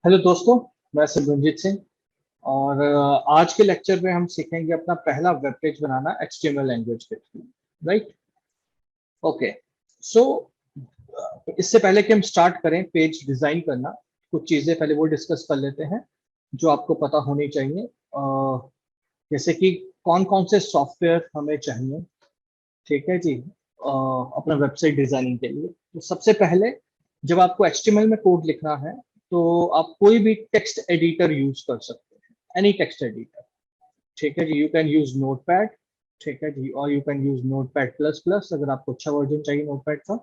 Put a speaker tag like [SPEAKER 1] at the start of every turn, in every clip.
[SPEAKER 1] Hello दोस्तों, मैं सिमरनजीत सिंह। और आज के लेक्चर में हम सीखेंगे अपना पहला वेब पेज बनाना HTML लैंग्वेज के थ्रू। Right, okay. सो इससे पहले कि हम स्टार्ट करें पेज डिजाइन करना, कुछ चीजें पहले वो डिस्कस कर लेते हैं जो आपको पता होनी चाहिए। जैसे कि कौन कौन से सॉफ्टवेयर हमें चाहिए, ठीक है जी, अपना वेबसाइट डिजाइनिंग के लिए। तो सबसे पहले जब आपको HTML में कोड लिखना है तो आप कोई भी टेक्स्ट एडिटर यूज कर सकते हैं, एनी टेक्स्ट एडिटर। ठीक है जी, यू कैन यूज नोटपैड, ठीक है जी, और you can use Notepad plus plus अगर आपको अच्छा वर्जन चाहिए नोटपैड का।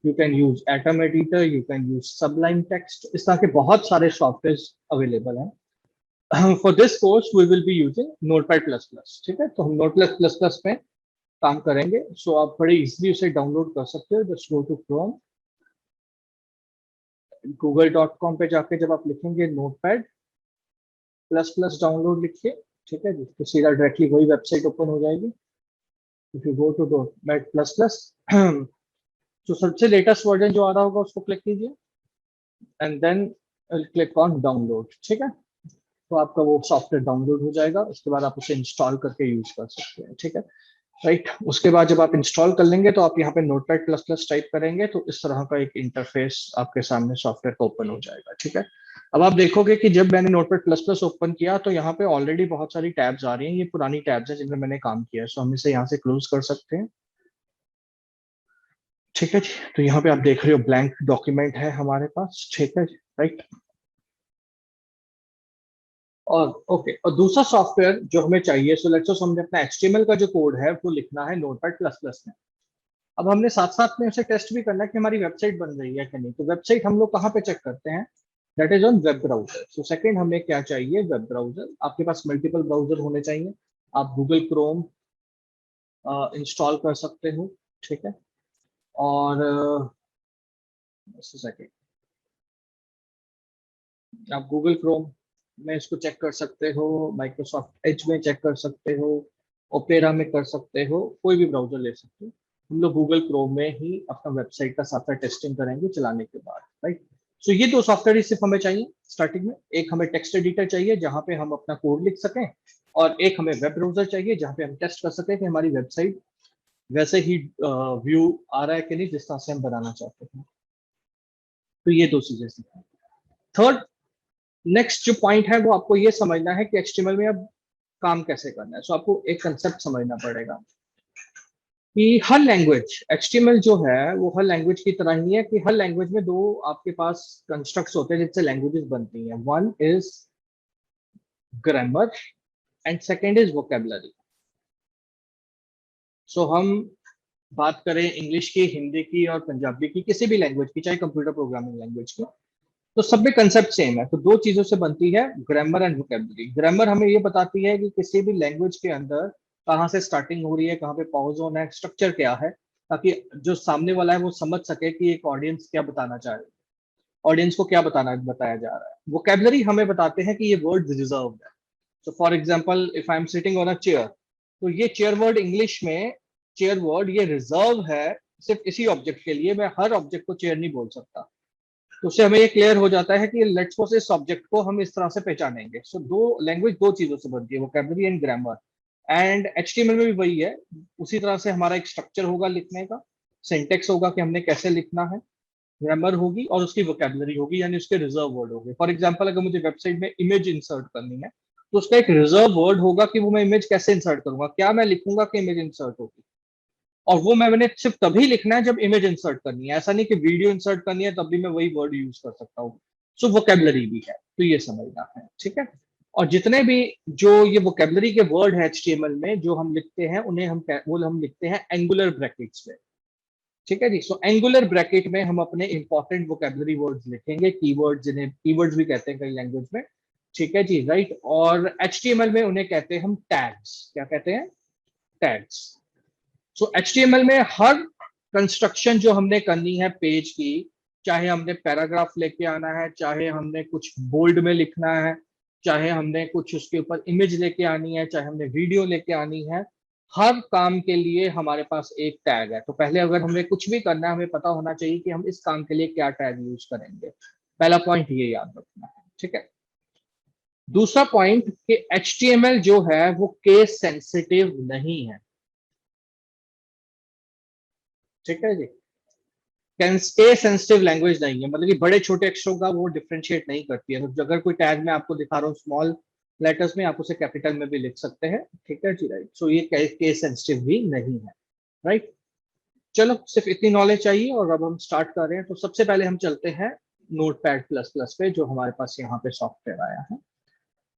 [SPEAKER 1] You can use Atom editor, you can use Sublime text, इस तरह के बहुत सारे सॉफ्टवेयर अवेलेबल हैं। For this course we will be using Notepad plus plus. ठीक है, तो हम नोटपैड प्लस प्लस पे काम करेंगे। सो आप बड़े इजीली उसे डाउनलोड कर सकते हो। Just go to Chrome, google.com पे जाके जब आप लिखेंगे नोटपैड प्लस प्लस डाउनलोड लिखिए, ठीक है जी, तो सीधा डायरेक्टली वही वेबसाइट ओपन हो जाएगी। If you go to Notepad plus plus, तो सबसे लेटेस्ट वर्जन जो आ रहा होगा उसको क्लिक कीजिए and then click on download. ठीक है, तो आपका वो सॉफ्टवेयर डाउनलोड हो जाएगा। उसके बाद आप उसे इंस्टॉल करके यूज कर सकते हैं। ठीक है, राइट। उसके बाद जब आप इंस्टॉल कर लेंगे तो आप यहाँ पे नोटपैड प्लस प्लस टाइप करेंगे तो इस तरह का एक इंटरफेस आपके सामने सॉफ्टवेयर का ओपन हो जाएगा। ठीक है, अब आप देखोगे कि जब मैंने नोटपैड प्लस प्लस ओपन किया तो यहाँ पे ऑलरेडी बहुत सारी टैब्स आ रही हैं। ये पुरानी टैब्स हैं जिनमें मैंने काम किया है, सो हम इसे यहाँ से क्लोज कर सकते हैं। ठीक है जी, तो यहाँ पे आप देख रहे हो ब्लैंक डॉक्यूमेंट है हमारे पास। ठीक है, राइट। और ओके, और दूसरा सॉफ्टवेयर जो हमें चाहिए, सो लेट्स सपोज हमने अपना HTML का जो कोड है वो लिखना है नोटपैड प्लस प्लस में। अब हमने साथ साथ में उसे टेस्ट भी करना है कि हमारी वेबसाइट बन रही है कि नहीं। तो वेबसाइट हम लोग कहाँ पे चेक करते हैं? That is on web browser. So second हमें क्या चाहिए? Web browser. आपके पास मल्टीपल ब्राउजर होने चाहिए। आप गूगल क्रोम इंस्टॉल कर सकते हो, ठीक है। और सेकंड आप गूगल क्रोम में इसको चेक कर सकते हो, माइक्रोसॉफ्ट एज में चेक कर सकते हो, ओपेरा में कर सकते हो, कोई भी ब्राउजर ले सकते हो। हम लोग गूगल क्रोम में ही अपना वेबसाइट का साथ साथ टेस्टिंग करेंगे चलाने के बाद। राइट, सो ये दो सॉफ्टवेयर सिर्फ हमें चाहिए स्टार्टिंग में। एक हमें टेक्स्ट एडिटर चाहिए जहां पे हम अपना कोड लिख सकें, और एक हमें वेब ब्राउजर चाहिए जहां पे हम टेस्ट कर सकें कि हमारी वेबसाइट वैसे ही व्यू आ रहा है कि नहीं जिस तरह से हम बनाना चाहते हैं। तो ये दो चीजें सीखें। थर्ड, नेक्स्ट जो पॉइंट है वो आपको ये समझना है कि HTML में अब काम कैसे करना है। सो आपको एक कंसेप्ट समझना पड़ेगा कि हर लैंग्वेज, HTML जो है वो हर लैंग्वेज की तरह ही है कि हर लैंग्वेज में दो आपके पास कंस्ट्रक्ट्स होते हैं जिससे लैंग्वेजेस बनती हैं। One is grammar and second is vocabulary. So हम बात करें इंग्लिश की, हिंदी की और पंजाबी की, किसी भी लैंग्वेज की, चाहे कंप्यूटर प्रोग्रामिंग लैंग्वेज की, तो सब में कंसेप्ट सेम है। तो दो चीजों से बनती है, ग्रामर एंड वोकेबलरी। ग्रामर हमें ये बताती है कि किसी भी लैंग्वेज के अंदर कहाँ से स्टार्टिंग हो रही है, कहाँ पे पॉज होना है, स्ट्रक्चर क्या है, ताकि जो सामने वाला है वो समझ सके कि एक ऑडियंस क्या बताना चाह रही है, ऑडियंस को क्या बताया जा रहा है। वोकेबलरी हमें बताते हैं कि ये वर्ड रिजर्व है। So for example, if I am sitting on a chair, तो ये चेयर वर्ड इंग्लिश में, चेयर वर्ड ये रिजर्व है सिर्फ इसी ऑब्जेक्ट के लिए। मैं हर ऑब्जेक्ट को चेयर नहीं बोल सकता। तो उससे हमें ये क्लियर हो जाता है कि लेट्स सपोज इस ऑब्जेक्ट को हम इस तरह से पहचानेंगे। सो दो लैंग्वेज दो चीजों से बनती है, vocabulary and grammar. And HTML में भी वही है। उसी तरह से हमारा एक स्ट्रक्चर होगा लिखने का, सिंटेक्स होगा कि हमने कैसे लिखना है, ग्रामर होगी और उसकी वोकैबुलरी होगी, यानी उसके रिजर्व वर्ड होंगे। फॉर एग्जाम्पल, अगर मुझे वेबसाइट में इमेज इंसर्ट करनी है तो उसका एक रिजर्व वर्ड होगा कि वो मैं इमेज कैसे इंसर्ट करूंगा, क्या मैं लिखूंगा कि इमेज इंसर्ट होगी। और वो मैंने सिर्फ तभी लिखना है जब इमेज इंसर्ट करनी है। ऐसा नहीं कि वीडियो इंसर्ट करनी है तब भी मैं वही वर्ड यूज कर सकता हूँ। सो वोकेबलरी भी है, तो ये समझना है, ठीक है। और जितने भी जो ये वोकेबलरी के वर्ड है HTML में जो हम लिखते हैं उन्हें हम लिखते हैं एंगुलर ब्रैकेट्स में। ठीक है जी, सो एंगुलर ब्रैकेट में हम अपने इंपॉर्टेंट वोकेबलरी वर्ड्स लिखेंगे, कीवर्ड्स, जिन्हें कीवर्ड्स भी कहते हैं कई लैंग्वेज में। ठीक है जी, राइट। और HTML में उन्हें कहते हैं हम टैग्स। क्या कहते हैं? टैग्स। सो HTML में हर कंस्ट्रक्शन जो हमने करनी है पेज की, चाहे हमने पैराग्राफ लेके आना है, चाहे हमने कुछ बोल्ड में लिखना है, चाहे हमने कुछ उसके ऊपर इमेज लेके आनी है, चाहे हमने वीडियो लेके आनी है, हर काम के लिए हमारे पास एक टैग है। तो पहले अगर हमें कुछ भी करना है हमें पता होना चाहिए कि हम इस काम के लिए क्या टैग यूज करेंगे। पहला पॉइंट ये याद रखना है। ठीक है। दूसरा पॉइंट कि HTML जो है वो केस सेंसिटिव नहीं है। ठीक है जी, केस सेंसिटिव लैंग्वेज नहीं है, मतलब कि बड़े छोटे अक्षरों का वो डिफरेंशिएट नहीं करती है। तो अगर कोई टैग मैं आपको दिखा रहा हूँ स्मॉल लेटर्स में, आप उसे कैपिटल में भी लिख सकते हैं। ठीक है जी, राइट। सो ये केस सेंसिटिव भी नहीं है, राइट। चलो, सिर्फ इतनी नॉलेज चाहिए और अब हम स्टार्ट कर रहे हैं। तो सबसे पहले हम चलते हैं नोटपैड प्लस प्लस पे, जो हमारे पास यहाँ पे सॉफ्टवेयर आया है।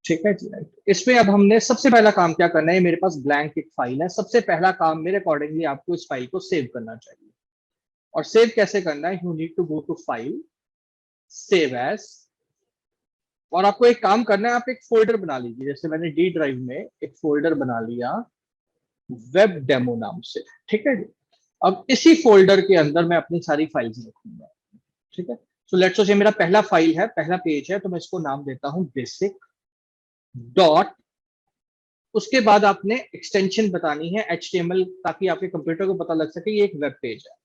[SPEAKER 1] ठीक है जी, राइट। इसमें अब हमने सबसे पहला काम क्या करना है, मेरे पास ब्लैंक एक फाइल है। सबसे पहला काम मेरे अकॉर्डिंगली आपको इस फाइल को सेव करना चाहिए। और सेव कैसे करना है, you need to go to file, save as, और आपको एक काम करना है, आप एक फोल्डर बना लीजिए। जैसे मैंने डी ड्राइव में एक फोल्डर बना लिया वेब डेमो नाम से। ठीक है जी। अब इसी फोल्डर के अंदर मैं अपनी सारी फाइल्स रखूंगा। ठीक है। सो लेट्स सोचिए मेरा पहला फाइल है, पहला पेज है, तो मैं इसको नाम देता हूं बेसिक डॉट। उसके बाद आपने एक्सटेंशन बतानी है HTML, ताकि आपके कंप्यूटर को पता लग सके ये एक वेब पेज है।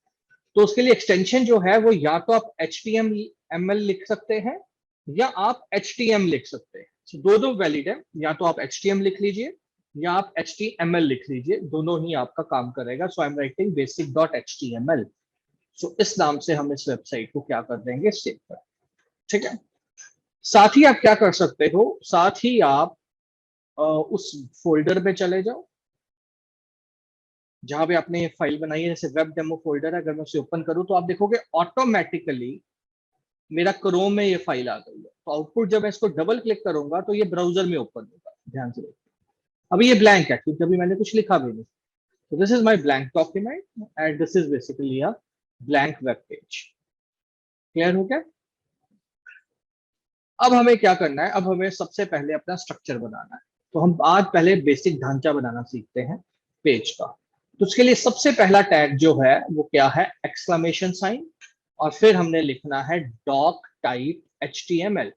[SPEAKER 1] तो उसके लिए एक्सटेंशन जो है वो या तो आप HTML लिख सकते हैं या आप HTM लिख सकते हैं। दो वैलिड है, या तो आप HTM लिख लीजिए या आप HTML लिख लीजिए, दोनों ही आपका काम करेगा। So I am writing basic dot HTML। So इस नाम से हम इस वेबसाइट को क्या कर देंगे, सेव कर। ठीक है। साथ ही आप क्या कर सकते हो, साथ ही आप उस फोल्डर पे चले जाओ जहां पे आपने ये फाइल बनाई है। जैसे वेब डेमो फोल्डर है, अगर मैं उसे ओपन करूं तो आप देखोगे ऑटोमेटिकली मेरा क्रोम में ये फाइल आ गई है। तो आउटपुट जब मैं इसको डबल क्लिक करूंगा तो ये ब्राउजर में ओपन होगा। ध्यान से देखिए, अभी ये ब्लैंक है क्योंकि अभी मैंने कुछ लिखा भी नहीं। तो this is my blank document and this is basically a blank web page. Clear हो गया। अब हमें क्या करना है, अब हमें सबसे पहले अपना स्ट्रक्चर बनाना है। तो हम आज पहले बेसिक ढांचा बनाना सीखते हैं पेज का। तो उसके लिए सबसे पहला टैग जो है वो क्या है, एक्सक्लेमेशन साइन, और फिर हमने लिखना है डॉक टाइप HTML।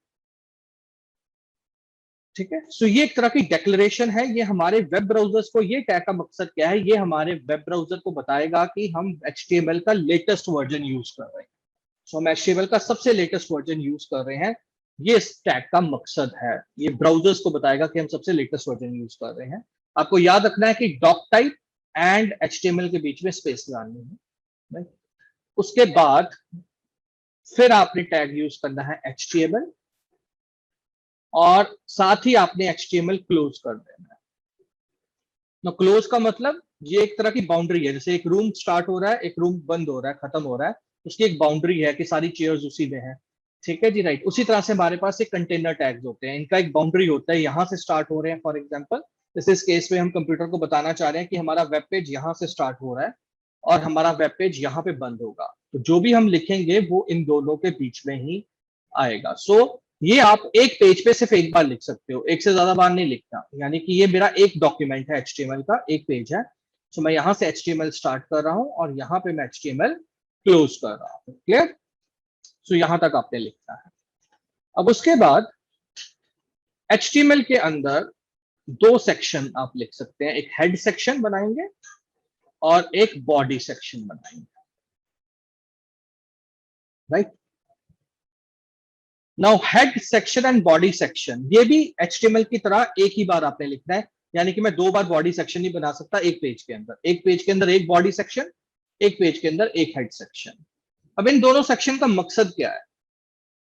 [SPEAKER 1] ठीक है। सो ये एक तरह की डेक्लेरेशन है। ये हमारे वेब ब्राउजर्स को, ये टैग का मकसद क्या है, ये हमारे वेब ब्राउजर को बताएगा कि हम HTML का लेटेस्ट वर्जन यूज कर रहे हैं। सो हम HTML का सबसे लेटेस्ट वर्जन यूज कर रहे हैं, ये इस टैग का मकसद है। ये ब्राउजर्स को बताएगा कि हम सबसे लेटेस्ट वर्जन यूज कर रहे हैं। आपको याद रखना है कि डॉक टाइप एंड HTML के बीच में स्पेस लगानी है। right? उसके बाद फिर आपने टैग यूज करना है HTML, और साथ ही आपने HTML क्लोज कर देना है। ना क्लोज का मतलब ये एक तरह की बाउंड्री है। जैसे एक रूम स्टार्ट हो रहा है, एक रूम बंद हो रहा है, खत्म हो रहा है, उसकी एक बाउंड्री है कि सारी चेयर्स उसी में है। ठीक है जी, राइट। उसी तरह से हमारे पास एक कंटेनर टैग्स होते हैं, इनका एक बाउंड्री होता है, यहाँ से स्टार्ट हो रहे हैं। फॉर एग्जाम्पल जैसे इस केस में हम कंप्यूटर को बताना चाह रहे हैं कि हमारा वेब पेज यहाँ से स्टार्ट हो रहा है और हमारा वेब पेज यहाँ पे बंद होगा। तो जो भी हम लिखेंगे वो इन दोनों के बीच में ही आएगा। सो ये आप एक पेज पे सिर्फ एक बार लिख सकते हो, एक से ज्यादा बार नहीं लिखना। यानी कि ये मेरा एक डॉक्यूमेंट है, HTML का एक पेज है। सो मैं यहां से HTML स्टार्ट कर रहा हूं और यहां पे मैं HTML क्लोज कर रहा हूं। क्लियर। सो यहां तक आपने लिखना है। अब उसके बाद HTML के अंदर दो सेक्शन आप लिख सकते हैं, एक हेड सेक्शन बनाएंगे और एक बॉडी सेक्शन बनाएंगे। Right. Now head section and body section, ये भी HTML की तरह एक ही बार आपने लिखना है। यानी कि मैं दो बार बॉडी सेक्शन नहीं बना सकता एक पेज के अंदर। एक पेज के अंदर एक बॉडी सेक्शन, एक पेज के अंदर एक हेड सेक्शन। अब इन दोनों सेक्शन का मकसद क्या है,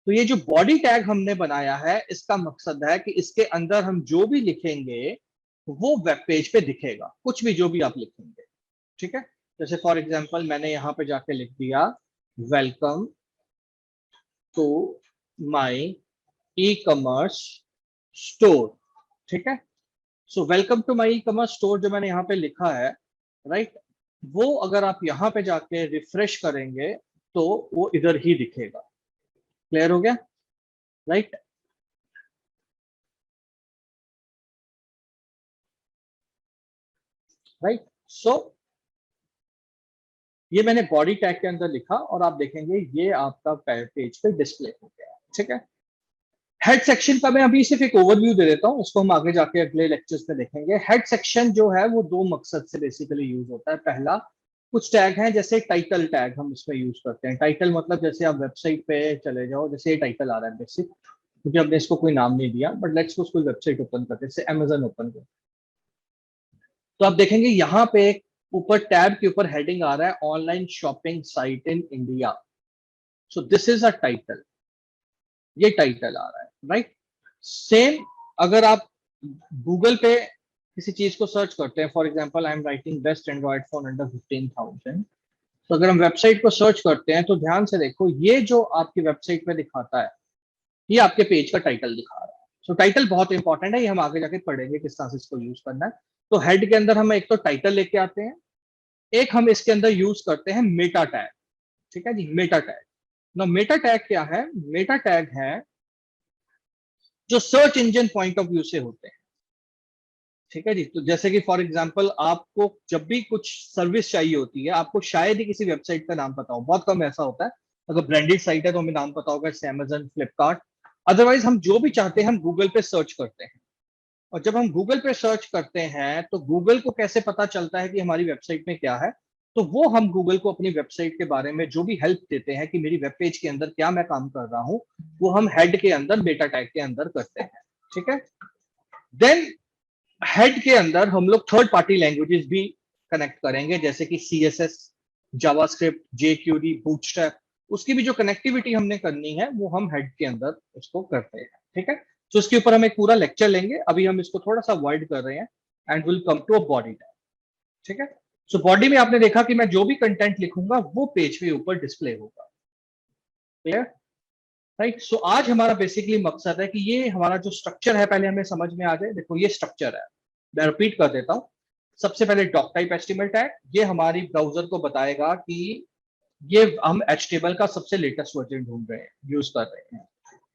[SPEAKER 1] तो ये जो बॉडी टैग हमने बनाया है इसका मकसद है कि इसके अंदर हम जो भी लिखेंगे वो वेब पेज पे दिखेगा, कुछ भी जो भी आप लिखेंगे। ठीक है। जैसे फॉर एग्जांपल मैंने यहां पे जाके लिख दिया welcome to my e commerce store. ठीक है। So welcome to my e commerce store जो मैंने यहाँ पे लिखा है, राइट, वो अगर आप यहाँ पे जाके रिफ्रेश करेंगे तो वो इधर ही दिखेगा। क्लियर हो गया, राइट। राइट। सो ये मैंने बॉडी टैग के अंदर लिखा और आप देखेंगे ये आपका पेज पे डिस्प्ले हो गया। ठीक है। हेड सेक्शन का मैं अभी सिर्फ एक ओवरव्यू दे देता हूँ, उसको हम आगे जाके अगले लेक्चर्स में देखेंगे। हेड सेक्शन जो है वो दो मकसद से बेसिकली यूज होता है। पहला, कुछ टैग हैं जैसे टाइटल टैग हम इसमें यूज करते हैं। टाइटल मतलब जैसे आप वेबसाइट पे चले जाओ, जैसे ये टाइटल आ रहा है बेसिक, क्योंकि हमने इसको कोई नाम नहीं दिया, बट लेट्स सपोज कोई वेबसाइट ओपन करते हैं, जैसे अमेजन ओपन करते हैं, तो आप देखेंगे यहाँ पे एक ऊपर टैब के ऊपर हेडिंग आ रहा है online shopping site in India. So this is a title, ये टाइटल आ रहा है, राइट। सेम अगर आप गूगल पे किसी चीज को सर्च करते हैं, for example I am writing best Android phone under 15,000, तो अगर हम वेबसाइट को सर्च करते हैं तो ध्यान से देखो, ये जो आपकी वेबसाइट पे दिखाता है ये आपके पेज का टाइटल दिखा रहा है। सो टाइटल बहुत इंपॉर्टेंट है, ये हम आगे जाके पढ़ेंगे किस तरह से इसको यूज करना है। तो हेड के अंदर हम एक तो टाइटल लेके आते हैं, एक हम इसके अंदर यूज करते हैं मेटा टैग। ठीक है जी, मेटा टैग। ना मेटा टैग क्या है? मेटा टैग है जो search engine point of view से होते हैं। ठीक है जी, तो जैसे कि फॉर एग्जांपल आपको जब भी कुछ सर्विस चाहिए होती है, आपको शायद ही किसी वेबसाइट का नाम पता हो, बहुत कम ऐसा होता है। अगर ब्रांडेड साइट है तो हमें नाम पता होगा, जैसे अमेजन, फ्लिपकार्ट। अदरवाइज हम जो भी चाहते हैं हम गूगल पे सर्च करते हैं, और जब हम गूगल पे सर्च करते हैं तो गूगल को कैसे पता चलता है कि हमारी वेबसाइट में क्या है? तो वो हम गूगल को अपनी वेबसाइट के बारे में जो भी हेल्प देते हैं कि मेरी वेब पेज के अंदर क्या मैं काम कर रहा हूं, वो हम हेड के अंदर मेटा टैग के अंदर करते हैं। ठीक है। देन हेड के अंदर हम लोग थर्ड पार्टी लैंग्वेजेस भी कनेक्ट करेंगे, जैसे कि CSS, जावास्क्रिप्ट, jQuery, बूटस्ट्रैप। उसकी भी जो कनेक्टिविटी हमने करनी है वो हम हेड के अंदर उसको करते हैं। ठीक है। तो इसके ऊपर हम एक पूरा लेक्चर लेंगे, अभी हम इसको थोड़ा सा वर्ड कर रहे हैं and will come to a body tag. ठीक है। सो बॉडी में आपने देखा कि मैं जो भी कंटेंट लिखूंगा वो पेज पे ऊपर डिस्प्ले होगा। क्लियर? राइट। सो आज हमारा बेसिकली मकसद है कि ये हमारा जो स्ट्रक्चर है पहले हमें समझ में आ जाए। देखो ये स्ट्रक्चर है, मैं रिपीट कर देता हूं। सबसे पहले डॉक टाइप एचटीएमएल टैग, ये हमारी ब्राउजर को बताएगा कि ये हम एचटीएमएल का सबसे लेटेस्ट वर्जन ढूंढ रहे हैं, यूज कर रहे हैं।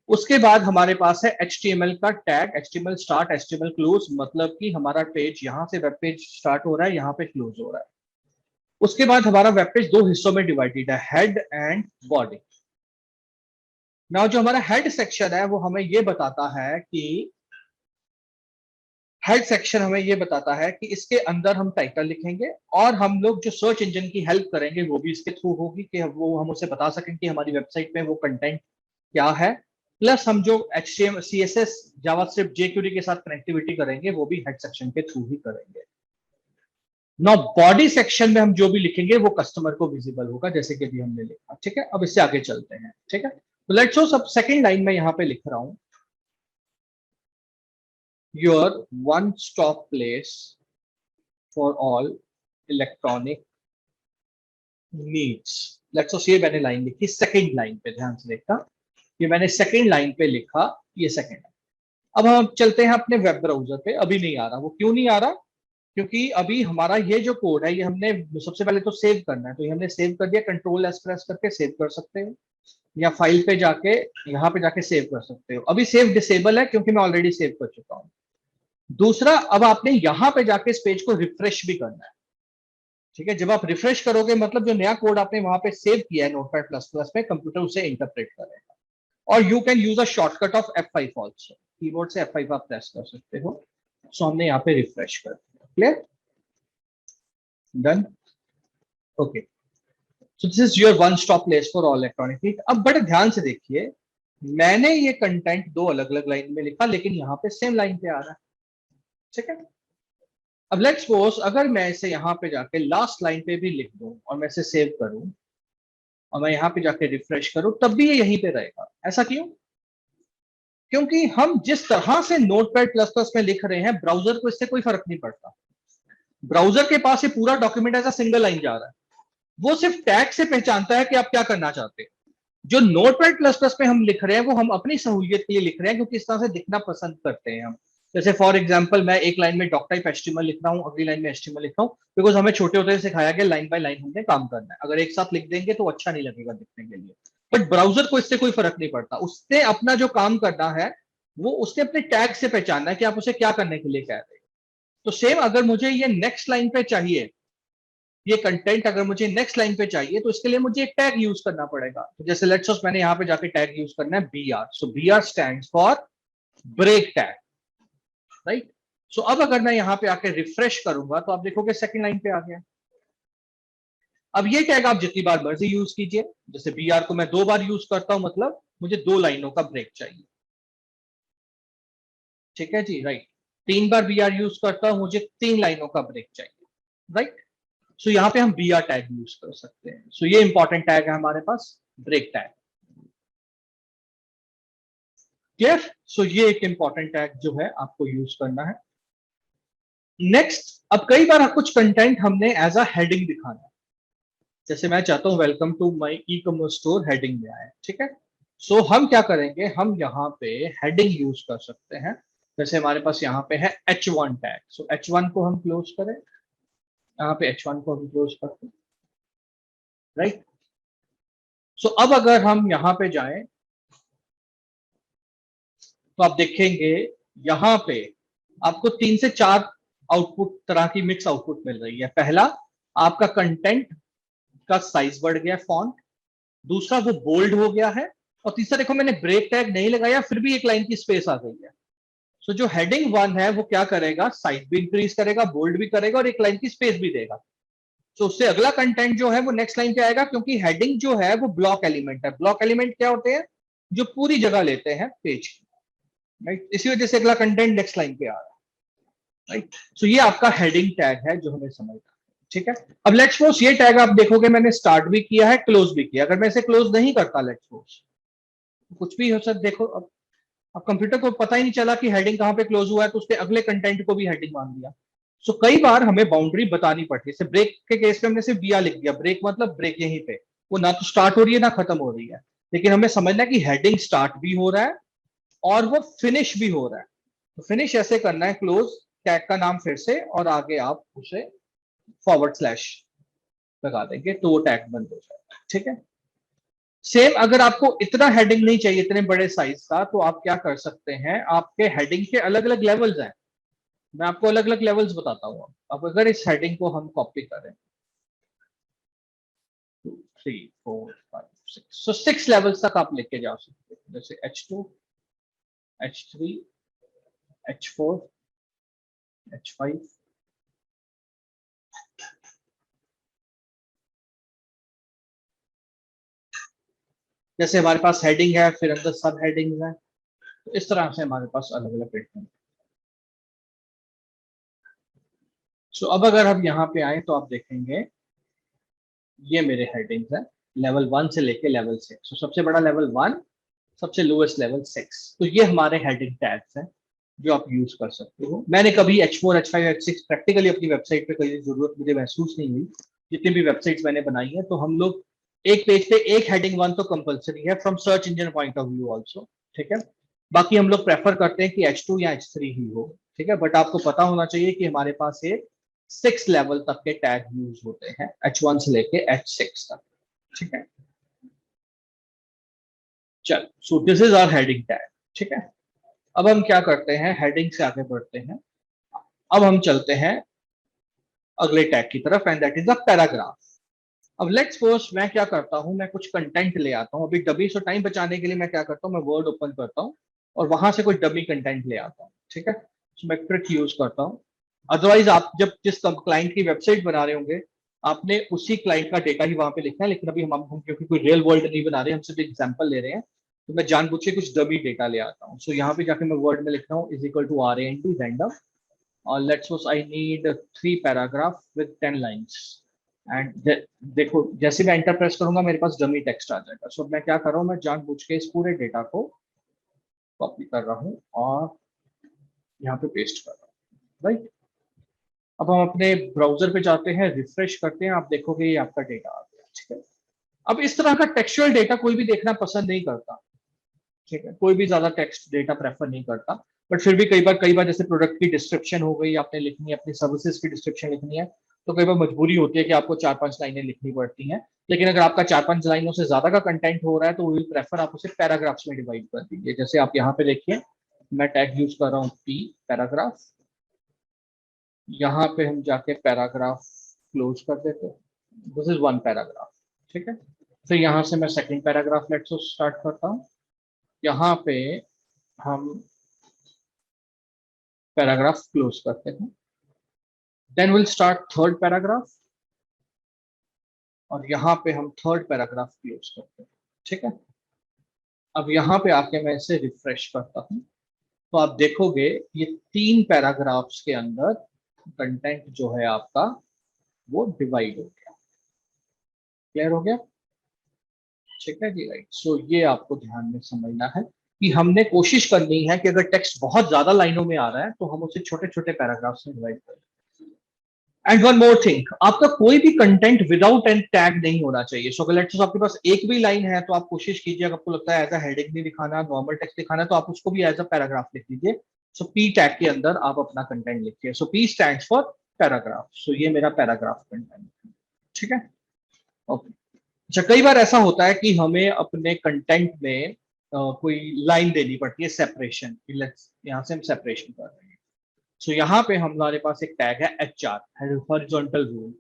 [SPEAKER 1] उसके बाद हमारे पास है एचटीएमएल का tag, HTML start, HTML close, मतलब कि हमारा पेज यहां से वेब पेज स्टार्ट हो रहा है, यहाँ पे क्लोज हो रहा है। उसके बाद हमारा वेब पेज दो हिस्सों में डिवाइडेड है, हेड एंड बॉडी। नाउ जो हमारा हेड सेक्शन है वो हमें ये बताता है कि हेड सेक्शन हमें ये बताता है कि इसके अंदर हम टाइटल लिखेंगे, और हम लोग जो सर्च इंजन की हेल्प करेंगे वो भी इसके थ्रू होगी कि वो हम उसे बता सकें कि हमारी वेबसाइट में वो कंटेंट क्या है। प्लस हम जो HTML, CSS, जावास्क्रिप्ट, jQuery के साथ कनेक्टिविटी करेंगे वो भी हेड सेक्शन के थ्रू ही करेंगे। नाउ बॉडी सेक्शन में हम जो भी लिखेंगे वो कस्टमर को विजिबल होगा, जैसे कि अभी हमने लिखा। ठीक है। अब इससे आगे चलते हैं। ठीक है। तो लेट्स सो सब सेकंड लाइन में यहां पे लिख रहा हूं, your one stop place for all electronic needs. Let's suppose ये मैंने लाइन लिखी सेकंड लाइन पे, ध्यान से देखा, ये मैंने सेकंड लाइन पे लिखा, ये सेकंड। अब हम चलते हैं अपने वेब ब्राउजर पे, अभी नहीं आ रहा। वो क्यों नहीं आ रहा? क्योंकि अभी हमारा ये जो कोड है ये हमने सबसे पहले तो सेव करना है, तो ये हमने सेव कर दिया, कंट्रोल एस प्रेस करके सेव कर सकते हो, या फाइल पे जाके यहाँ पे जाके सेव कर सकते हो। अभी सेव डिसेबल है क्योंकि मैं ऑलरेडी सेव कर चुका हूँ। दूसरा, अब आपने यहाँ पे जाके इस पेज को रिफ्रेश भी करना है। ठीक है। जब आप रिफ्रेश करोगे मतलब जो नया कोड आपने वहां पे सेव किया है नोटपैड प्लस प्लस में, कंप्यूटर उसे इंटरप्रेट करेगा। और you can use a shortcut of F5 also, keyboard से F5 आप प्रेस कर सकते हो। सो हमने यहाँ पे रिफ्रेश कर दिया। Clear? Done? Okay. So this is your one stop place for all electronic. अब बड़े ध्यान से देखिए, मैंने ये कंटेंट दो अलग अलग लाइन में लिखा, लेकिन यहाँ पे सेम लाइन पे आ रहा है। ठीक है। अब लेट्स सपोज अगर मैं इसे यहाँ पे जाके लास्ट लाइन पे भी लिख दूं और मैं इसे सेव करूं और मैं यहाँ पे जाके रिफ्रेश करूं, तब भी ये यहीं पे रहेगा। ऐसा क्यों? क्योंकि हम जिस तरह से नोटपैड प्लस प्लस में लिख रहे हैं, ब्राउजर को इससे कोई फर्क नहीं पड़ता। ब्राउजर के पास ये पूरा document as a single line जा रहा है, वो सिर्फ टैग से पहचानता है कि आप क्या करना चाहते हैं। जो नोटपैड प्लस प्लस में हम लिख रहे हैं वो हम अपनी सहूलियत के लिए लिख रहे हैं, क्योंकि इस तरह से दिखना पसंद करते हैं हम। जैसे फॉर एग्जांपल मैं एक लाइन में डॉक टाइप एचटीएमएल लिख रहा हूँ, अगली लाइन में एचटीएमएल लिख रहा हूँ, बिकॉज हमें छोटे होते सिखाया गया लाइन बाय लाइन हमने काम करना है। अगर एक साथ लिख देंगे तो अच्छा नहीं लगेगा दिखने के लिए। बट ब्राउजर को इससे कोई फर्क नहीं पड़ता, उसने अपना जो काम करना है वो उसने अपने टैग से पहचानना है कि आप उसे क्या करने के लिए कह रहे हैं। तो सेम अगर मुझे ये नेक्स्ट लाइन पे चाहिए, ये कंटेंट अगर मुझे नेक्स्ट लाइन पे चाहिए, तो इसके लिए मुझे एक टैग यूज करना पड़ेगा। तो जैसे लेट्स सपोज मैंने यहाँ पे जाके टैग यूज करना है BR, so BR stands for break tag, right. So अब अगर मैं यहाँ पे आके रिफ्रेश करूंगा तो आप देखोगे सेकंड लाइन पे आ गया। अब ये टैग आप जितनी बार मर्जी यूज कीजिए, जैसे BR को मैं 2 बार यूज करता हूं, मतलब मुझे 2 लाइनों का ब्रेक चाहिए। ठीक है जी, राइट। 3 बार बी आर यूज करता हूं, मुझे 3 लाइनों का ब्रेक चाहिए, राइट। सो यहाँ पे हम बी आर टैग यूज कर सकते हैं। सो ये इंपॉर्टेंट टैग है हमारे पास, ब्रेक टैग। क्लियर? सो ये एक इंपॉर्टेंट टैग जो है आपको यूज करना है। नेक्स्ट, अब कई बार कुछ कंटेंट हमने एज अ हेडिंग दिखाना है। जैसे मैं चाहता हूं welcome to my e commerce store heading में आए, ठीक है। सो हम क्या करेंगे, हम यहाँ पे हेडिंग यूज कर सकते हैं। जैसे हमारे पास यहाँ पे है H1 टैग। सो H1 को हम क्लोज करें, यहाँ पे H1 को हम क्लोज करते हैं, राइट। सो अब अगर हम यहाँ पे जाएं तो आप देखेंगे यहाँ पे आपको 3 से 4 आउटपुट तरह की मिक्स आउटपुट मिल रही है। पहला, आपका कंटेंट का साइज बढ़ गया फॉन्ट। दूसरा, वो बोल्ड हो गया है। और तीसरा, देखो मैंने ब्रेक टैग नहीं लगाया फिर भी एक लाइन की स्पेस आ गई है। सो जो हेडिंग 1 है वो क्या करेगा, साइज भी इंक्रीज करेगा, बोल्ड भी करेगा और एक लाइन की स्पेस भी देगा। तो उससे अगला कंटेंट जो है वो नेक्स्ट लाइन पे आएगा, क्योंकि हेडिंग जो है वो ब्लॉक एलिमेंट है। ब्लॉक एलिमेंट क्या होते हैं, जो पूरी जगह लेते हैं पेज की, राइट। इसी वजह से अगला कंटेंट नेक्स्ट लाइन पे आ रहा है, राइट। सो ये आपका हेडिंग टैग है जो हमें समझना है, ठीक है। अब लेट्स सपोज ये टैग आप देखोगे मैंने स्टार्ट भी किया है, क्लोज भी किया। अगर मैं इसे क्लोज नहीं करता, लेट्स सपोज, कुछ भी हो सकता, देखो अब कंप्यूटर को पता ही नहीं चला कि हेडिंग कहां पे क्लोज हुआ है, तो उसके अगले कंटेंट को भी हेडिंग मान दिया। सो कई बार हमें बाउंड्री बतानी पड़ती है। जैसे ब्रेक के केस में हमने सिर्फ बिया लिख दिया, ब्रेक मतलब ब्रेक यहीं पे, वो ना तो स्टार्ट हो रही है ना खत्म हो रही है। लेकिन हमें समझना है कि हेडिंग स्टार्ट भी हो रहा है और वो फिनिश भी हो रहा है। तो फिनिश ऐसे करना है, क्लोज टैग का नाम फिर से और आगे आप उसे फॉरवर्ड स्लैश लगा देंगे तो वो टैग बंद हो जाएगा, ठीक है। सेम अगर आपको इतना हेडिंग नहीं चाहिए, इतने बड़े साइज का, तो आप क्या कर सकते हैं, आपके हेडिंग के अलग अलग लेवल्स हैं। मैं आपको अलग अलग लेवल्स बताता हूँ। अब अगर इस हेडिंग को हम कॉपी करें, 2 3 4 5 6, सो 6 लेवल्स तक आप लेके जा सकते हैं। जैसे H2, H3, H4, H5। जैसे हमारे पास हेडिंग है, फिर अंदर सब हेडिंग है, तो इस तरह से हमारे पास अलग अलग हेडिंग है। सो अब अगर हम यहाँ पे आए तो आप देखेंगे ये मेरे हेडिंग्स हैं, लेवल 1 से लेके लेवल 6। तो सबसे बड़ा लेवल 1, सबसे लोएस्ट लेवल 6। तो ये हमारे हेडिंग टैग्स हैं जो आप यूज कर सकते हो। मैंने कभी H4, H5, H6 प्रैक्टिकली अपनी वेबसाइट पे कहीं जरूरत मुझे महसूस नहीं हुई। जितनी भी वेबसाइट्स मैंने बनाई है, तो हम लोग एक पेज पे एक हेडिंग 1 तो कंपलसरी है from search engine point of view also, ठीक है। बाकी हम लोग प्रेफर करते हैं कि H2 या H3 ही हो, ठीक है। बट आपको पता होना चाहिए कि हमारे पास ये 6 लेवल तक के टैग यूज होते हैं, H1 से लेके H6 तक, ठीक है। चल, so this is our heading tag, ठीक है। अब हम क्या करते हैं, हेडिंग से आगे बढ़ते हैं। अब हम चलते हैं अगले टैग की तरफ, and that is a paragraph. अब लेट्स सपोज मैं क्या करता हूं, मैं कुछ कंटेंट ले आता हूं। अभी डबी से टाइम बचाने के लिए मैं क्या करता हूं, मैं वर्ड ओपन करता हूं और वहां से कुछ डबी कंटेंट ले आता हूं, ठीक है। तो मैं ट्रिक यूज करता हूं। अदरवाइज आप जब जिस क्लाइंट की वेबसाइट बना रहे होंगे, आपने उसी क्लाइंट का डेटा ही वहां पे लिखना है। लेकिन अभी हम क्योंकि कोई रियल वर्ल्ड नहीं बना रहे, हम सिर्फ एग्जाम्पल ले रहे हैं, तो मैं जानबूझ के कुछ डमी डेटा ले आता हूँ। सो यहाँ पे जाके मैं वर्ड में लिखता हूँ is equal to RAND random, और let's suppose I need 3 paragraph with 10 lines. And देखो जैसे मैं एंटर प्रेस करूंगा मेरे पास डमी टेक्स्ट आ जाएगा। सो मैं क्या कर रहा हूँ, मैं जानबूझ के इस पूरे डेटा को कॉपी कर रहा हूँ और यहाँ पे पेस्ट कर रहा हूँ, राइट। अब हम अपने ब्राउजर पे जाते हैं, रिफ्रेश करते हैं, आप देखोगे ये आपका डेटा आ गया, ठीक है। अब इस तरह का टेक्सचुअल डेटा कोई भी देखना पसंद नहीं करता, ठीक है। कोई भी ज्यादा टेक्स्ट डेटा प्रेफर नहीं करता। बट फिर भी कई बार जैसे प्रोडक्ट की डिस्क्रिप्शन हो गई, आपने लिखनी है, अपनी सर्विसेज की डिस्क्रिप्शन लिखनी है, तो कई बार मजबूरी होती है कि आपको 4 5 लाइनें लिखनी पड़ती हैं। लेकिन अगर आपका 4 5 लाइनों से ज्यादा का कंटेंट हो रहा है, तो विल प्रेफर आप उसे पैराग्राफ्स में डिवाइड कर दीजिए। जैसे आप यहाँ पे देखिए, मैं टैग यूज कर रहा हूँ P पैराग्राफ। यहाँ पे हम जाके पैराग्राफ क्लोज कर देते हैं। दिस इज 1 पैराग्राफ, ठीक है। फिर यहाँ से मैं सेकंड पैराग्राफ लेट्स स्टार्ट करता हूँ। यहाँ पे हम पैराग्राफ क्लोज करते हैं। Then will start third paragraph, और यहाँ पे हम थर्ड पैराग्राफ क्लोज करते हैं, ठीक है। अब यहाँ पे आके मैं इसे रिफ्रेश करता हूँ। तो आप देखोगे ये 3 पैराग्राफ्स के अंदर कंटेंट जो है आपका वो डिवाइड हो गया। क्लियर हो गया? ठीक है जी, राइट। सो ये आपको ध्यान में समझना है कि हमने कोशिश करनी है कि अगर टेक्स्ट बहुत ज्यादा लाइनों में आ रहा है तो हम उसे छोटे छोटे पैराग्राफ्स में डिवाइड करें। एंड वन मोर थिंग, आपका कोई भी कंटेंट विदाउट एन टैग नहीं होना चाहिए। सो लेट्स सपोज आपके पास एक भी लाइन है तो आप कोशिश कीजिए, अगर आपको लगता है एज अ हेडिंग नहीं दिखाना, नॉर्मल टेक्स्ट दिखाना है, तो आप उसको भी एज अ पैराग्राफ लिख लीजिए। सो पी टैग के अंदर आप अपना कंटेंट लिखिए। सो पी स्टैंड्स फॉर पैराग्राफ। सो ये मेरा पैराग्राफ कंटेंट, ठीक है? ओके। अच्छा, कई बार ऐसा होता है कि हमें अपने कंटेंट में कोई लाइन देनी पड़ती है सेपरेशन। यहाँ से हम सेपरेशन कर रहे हैं। सो यहाँ पे हमारे पास एक टैग है HR, हॉरिजॉन्टल रूल।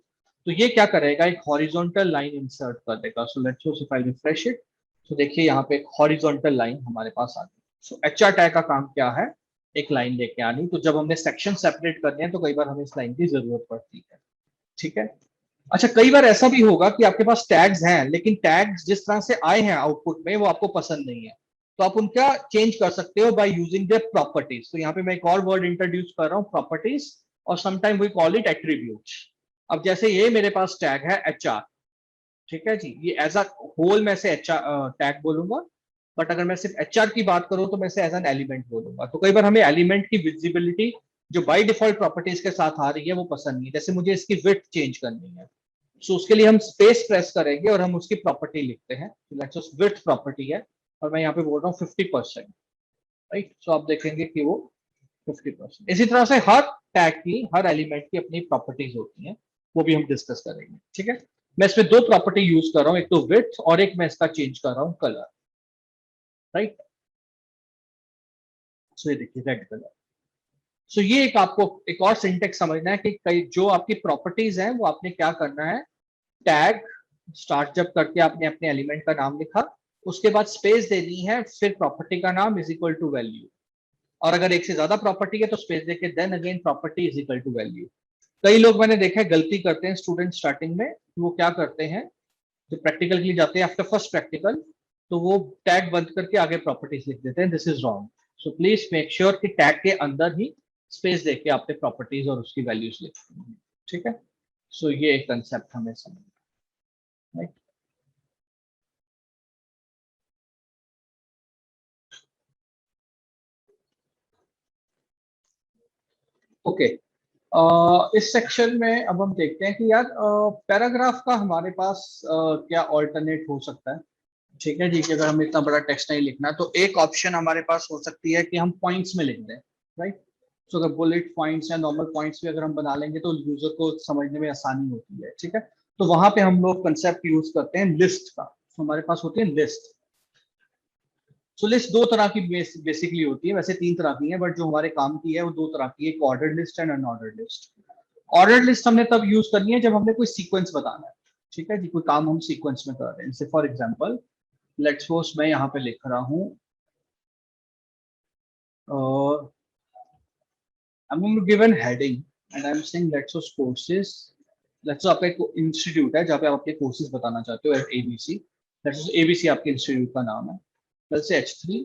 [SPEAKER 1] तो ये क्या करेगा, एक हॉरिजॉन्टल लाइन इंसर्ट कर देगा। So let's so if I refresh it, तो देखिए यहाँ पे एक हॉरिजॉन्टल लाइन हमारे पास आ गई। सो HR टैग का काम क्या है, एक लाइन लेके आनी। तो जब हमने सेक्शन सेपरेट करने हैं तो कई बार हमें इस लाइन की जरूरत पड़ती है, ठीक है? अच्छा, कई बार ऐसा भी होगा कि आपके पास टैग्स हैं लेकिन टैग्स जिस तरह से आए हैं आउटपुट में वो आपको पसंद नहीं है, तो आप उनका चेंज कर सकते हो बाय यूजिंग देयर प्रॉपर्टीज। तो यहाँ पे मैं एक और वर्ड इंट्रोड्यूस कर रहा हूँ, प्रॉपर्टीज, और sometime we call it attributes. अब जैसे ये मेरे पास टैग है HR, ठीक है जी, ये एज अ होल मैं से HR टैग बोलूंगा, बट अगर मैं सिर्फ HR की बात करूं तो मैं से एज एन एलिमेंट बोलूंगा। तो कई बार हमें एलिमेंट की विजिबिलिटी जो बाय डिफॉल्ट प्रॉपर्टीज के साथ आ रही है वो पसंद नहीं है। जैसे मुझे इसकी विड्थ चेंज करनी है, सो उसके लिए हम स्पेस प्रेस करेंगे और हम उसकी प्रॉपर्टी लिखते हैं। लेट्स विड्थ प्रॉपर्टी है और मैं यहाँ पे बोल रहा हूँ 50%, राइट? सो आप देखेंगे कि वो 50%। इसी तरह से हर टैग की, हर एलिमेंट की अपनी प्रॉपर्टीज होती हैं, वो भी हम डिस्कस करेंगे, ठीक है? मैं इसमें 2 प्रॉपर्टी यूज कर रहा हूँ, एक तो विड्थ और एक मैं इसका चेंज कर रहा हूँ कलर, राइट? सो ये देखिए रेड कलर। सो ये एक आपको एक और सिंटेक्स समझना है कि कई जो आपकी प्रॉपर्टीज हैं वो आपने क्या करना है, टैग स्टार्ट जब करके आपने अपने एलिमेंट का नाम लिखा, उसके बाद स्पेस देनी है, फिर प्रॉपर्टी का नाम इज इक्वल टू वैल्यू। और अगर एक से ज्यादा प्रॉपर्टी है तो स्पेस देके then again property is equal to value. कई लोग मैंने देखा है गलती करते हैं स्टूडेंट स्टार्टिंग में, वो क्या करते हैं, जो प्रैक्टिकल के लिए जाते हैं आफ्टर फर्स्ट प्रैक्टिकल, तो वो टैग बंद करके आगे प्रॉपर्टीज लिख देते हैं। This is wrong. So please make sure कि टैग के अंदर ही स्पेस देके आपने प्रॉपर्टीज और उसकी वैल्यूज लिखनी है, ठीक है? सो ये एक कंसेप्ट हमें समझना, राइट? ओके। इस सेक्शन में अब हम देखते हैं कि यार पैराग्राफ का हमारे पास क्या ऑल्टरनेट हो सकता है। ठीक है जी, कि अगर हमें इतना बड़ा टेक्स्ट नहीं लिखना तो एक ऑप्शन हमारे पास हो सकती है कि हम पॉइंट्स में लिख दें, राइट? सो अगर बुलेट पॉइंट्स या नॉर्मल पॉइंट्स भी अगर हम बना लेंगे तो यूजर को समझने में आसानी होती है, ठीक है? तो वहां पे हम लोग कंसेप्ट यूज करते हैं लिस्ट का। तो हमारे पास होती है लिस्ट। सो लिस्ट दो तरह की बेसिकली होती है, वैसे 3 तरह की है, बट जो हमारे काम की है वो 2 तरह की है, एक order list and unordered list. Order list हमने तब यूज करनी है जब हमने कोई सीक्वेंस बताना है, ठीक है जी, कोई काम हम सीक्वेंस में कर रहे हैं। जैसे फॉर एग्जांपल लेट्स सपोज मैं यहाँ पे लिख रहा हूँ I'm going to give an heading and I'm saying let's suppose courses, let's suppose आपका एक इंस्टीट्यूट है जहाँ पे आप अपने कोर्सेज बताना चाहते हो at ABC। Let's suppose ABC आपके इंस्टीट्यूट का नाम है, लेट्स से H3।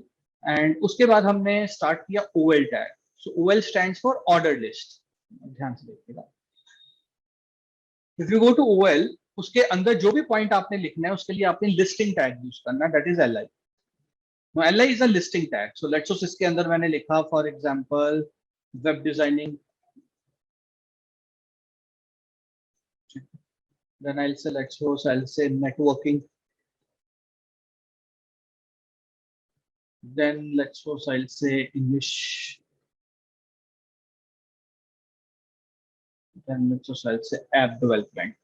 [SPEAKER 1] एंड उसके बाद हमने स्टार्ट किया OL tag. So OL stands for order list. ध्यान से देखिएगा, if you go to OL, उसके अंदर जो भी पॉइंट आपने लिखना है उसके लिए आपने लिस्टिंग टैग यूज करना है, that is LI। Now LI is a listing tag. So let's suppose इसके अंदर मैंने लिखा for example web designing, then I'll say let's suppose I'll say networking, then let's suppose I'll say English, then let's suppose I'll say app development.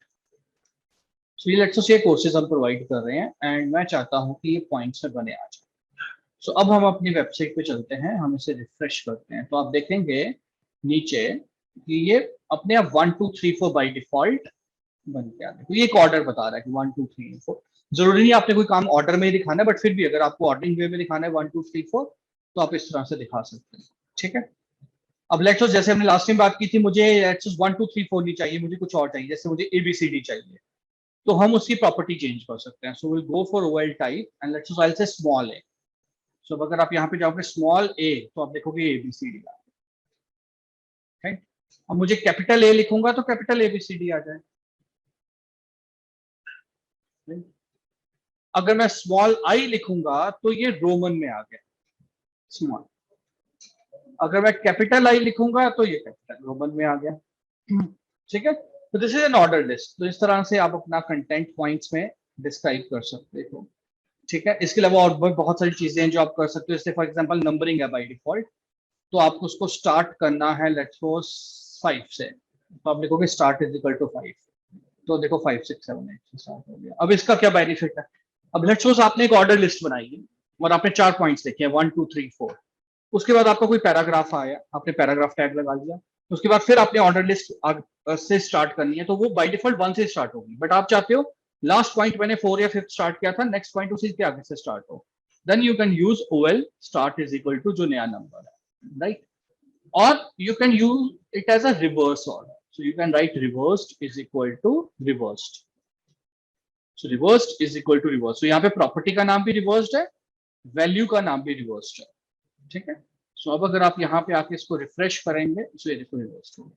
[SPEAKER 1] So ये let's suppose ये courses हम provide कर रहे हैं एंड मैं चाहता हूँ कि ये पॉइंट्स में बने आ जाए। सो अब हम अपनी वेबसाइट पे चलते हैं, हम इसे रिफ्रेश करते हैं, तो आप देखेंगे नीचे कि ये अपने आप 1 2 3 4 बाई डिफॉल्ट बन के आ गया। तो ये एक ऑर्डर बता रहा है कि 1 2 3 4। जरूरी नहीं आपने कोई काम ऑर्डर में ही दिखाना है, बट फिर भी अगर आपको ऑर्डरिंग वे में दिखाना है 1 2 3 4, तो आप इस तरह से दिखा सकते हैं, ठीक है? अब लेट्स सपोज जैसे हमने लास्ट टाइम बात की थी, मुझे लेट्स सपोज 1 2 3 4 नहीं चाहिए, मुझे कुछ और चाहिए, जैसे मुझे ABCD चाहिए, तो हम उसकी प्रॉपर्टी चेंज कर सकते हैं। So will go for OL type and let's suppose I will say small a। सो अगर आप यहाँ पे जाओगे स्मॉल ए तो आप देखोगे ABCD आ जाए। अब मुझे कैपिटल ए लिखूंगा तो कैपिटल ABCD आ जाए। अगर मैं स्मॉल आई लिखूंगा तो ये रोमन में आ गया स्मॉल। अगर मैं कैपिटल आई लिखूंगा तो ये कैपिटल रोमन में आ गया। ठीक है, तो this is an order list. तो इस तरह से आप अपना कंटेंट पॉइंट्स में डिस्क्राइब कर सकते हो। ठीक है, इसके अलावा और बहुत सारी चीजें हैं जो आप कर सकते हो। जैसे फॉर एग्जांपल नंबरिंग है बाय डिफॉल्ट, तो आपको उसको स्टार्ट करना है लेट्स सपोज 5 से, तो आप लिखोगे स्टार्ट इज इक्वल टू 5। तो देखो 5 6 7 8 से स्टार्ट हो गया। अब इसका क्या बेनिफिट है? अब लेट्स सपोज आपने एक ऑर्डर लिस्ट बनाई है और आपने 4 पॉइंट्स लिखे हैं 1 2 3 4। उसके बाद आपका कोई पैराग्राफ आया, आपने पैराग्राफ टैग लगा दिया। उसके बाद फिर आपने ऑर्डर लिस्ट से स्टार्ट करनी है, तो वो बाय डिफॉल्ट 1 से स्टार्ट होगी। बट आप चाहते हो लास्ट पॉइंट मैंने 4 या 5 स्टार्ट किया था, नेक्स्ट पॉइंट उसी के आगे से स्टार्ट हो, then you can use OL start is equal to जो नया नंबर है, right? Or you can use it as a reverse order. So you can write reversed is equal to reversed. So reversed is equal to reversed. So यहाँ पे property का नाम भी reversed है, value का नाम भी रिवर्स्ड है। ठीक है, सो अब अगर आप यहाँ पे आके इसको रिफ्रेश करेंगे तो ये देखो रिवर्स्ड होगा।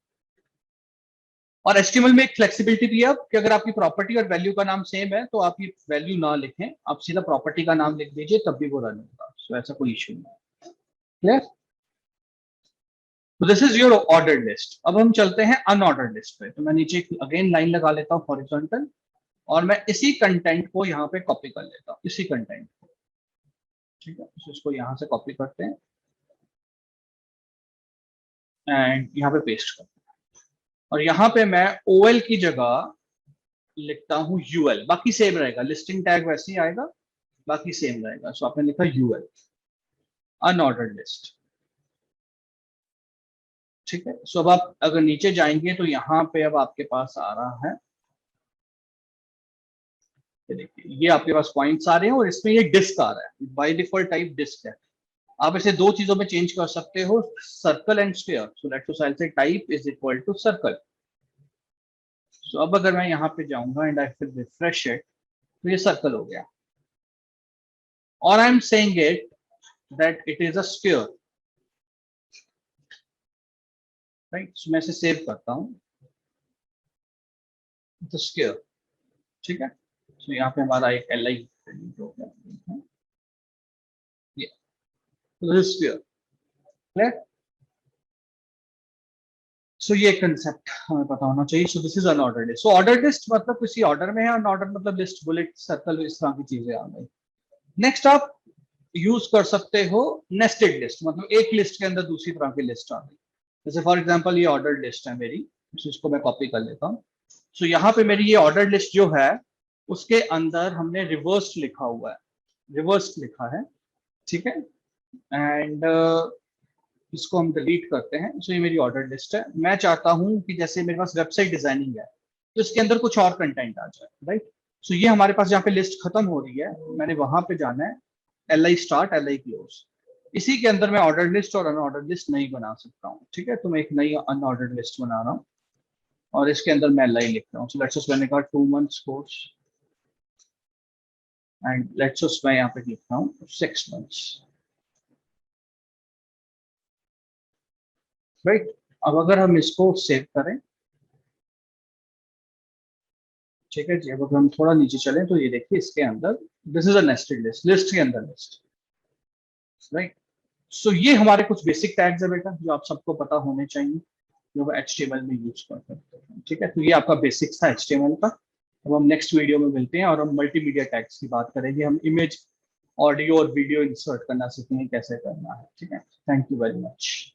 [SPEAKER 1] और HTML में एक फ्लेक्सिबिलिटी भी है कि अगर आपकी प्रॉपर्टी और वैल्यू का नाम सेम है तो आप ये वैल्यू ना लिखें, आप सीधा प्रॉपर्टी का नाम लिख दीजिए, तब भी वो रन होगा। सो ऐसा कोई इश्यू नहीं है। क्लियर? तो this is your ordered list. अब हम चलते हैं अनऑर्डर्ड लिस्ट पे। तो मैं नीचे अगेन लाइन लगा लेता हूँ हॉरिजॉन्टल, और मैं इसी कंटेंट को यहाँ पे कॉपी कर लेता हूँ, इसी कंटेंट को। ठीक है, तो इसको यहाँ से कॉपी करते हैं एंड यहाँ पे पेस्ट करते हैं, और यहाँ पे मैं OL की जगह लिखता हूँ UL। बाकी सेम रहेगा, लिस्टिंग टैग वैसे ही आएगा, बाकी सेम रहेगा। सो आपने लिखा UL अनऑर्डर्ड लिस्ट। ठीक है, सो अब आप अगर नीचे जाएंगे तो यहाँ पे अब आपके पास आ रहा है, देखिए ये आपके पास पॉइंट्स आ रहे हैं और इसमें ये डिस्क आ रहा है, बाय डिफॉल्ट टाइप डिस्क है। आप इसे दो चीजों में चेंज कर सकते हो, circle and sphere. So let's say type is equal to circle. So अब अगर मैं यहाँ पे जाऊंगा and I will refresh it, तो ये सर्कल हो गया। और I am saying it that it is a sphere, right? So मैं इसे सेव करता हूँ, स्फीयर। ठीक है, तो यहाँ पे हमारा एक LI हो गया, ये स्फीयर। क्लियर? सो ये कंसेप्ट हमें पता होना चाहिए। सो this is unordered list. So order list मतलब किसी ऑर्डर में है, अनऑर्डर मतलब लिस्ट, बुलेट, सर्कल, इस तरह की चीजें आ गई। नेक्स्ट आप यूज कर सकते हो नेस्टेड लिस्ट, मतलब एक लिस्ट के अंदर दूसरी तरह की लिस्ट आ गई। जैसे फॉर एग्जांपल ये ऑर्डर लिस्ट है मेरी, इसको मैं कॉपी कर लेता हूँ। सो यहाँ पे मेरी ये ऑर्डर लिस्ट जो है उसके अंदर हमने रिवर्स लिखा हुआ है, रिवर्स लिखा है। ठीक है, एंड इसको हम डिलीट करते हैं। सो ये मेरी ऑर्डर लिस्ट है। मैं चाहता हूं कि जैसे मेरे पास वेबसाइट डिजाइनिंग है तो इसके अंदर कुछ और कंटेंट आ जाए, राइट? सो ये हमारे पास जहाँ पे लिस्ट खत्म हो रही है, मैंने वहां पे जाना है, LI स्टार्ट LI क्लोज। इसी के अंदर मैं ऑर्डर लिस्ट और अनऑर्डर लिस्ट नहीं बना सकता हूँ। ठीक है, तो मैं एक नई अनऑर्डर लिस्ट बना रहा हूँ और इसके अंदर मैं LI लिख रहा हूँ। सो लेट्स मैंने कहा 2 months कोर्स एंड लेट्स मैं यहाँ पे लिख रहा हूँ 6 months, राइट? अब अगर हम इसको सेव करें, ठीक है जी, अब अगर हम थोड़ा नीचे चलें तो ये देखिए इसके अंदर this is a nested list, list के अंदर लिस्ट, राइट? सो ये हमारे कुछ बेसिक टैग्स है बेटा, जो आप सबको पता होने चाहिए, जो HTML में यूज कर सकते हैं। ठीक है, तो ये आपका बेसिक्स था HTML का। अब हम नेक्स्ट वीडियो में मिलते हैं और हम मल्टीमीडिया टैग्स की बात करेंगे। हम इमेज, ऑडियो और वीडियो इंसर्ट करना सीखेंगे कैसे करना है। ठीक है, थैंक यू वेरी मच।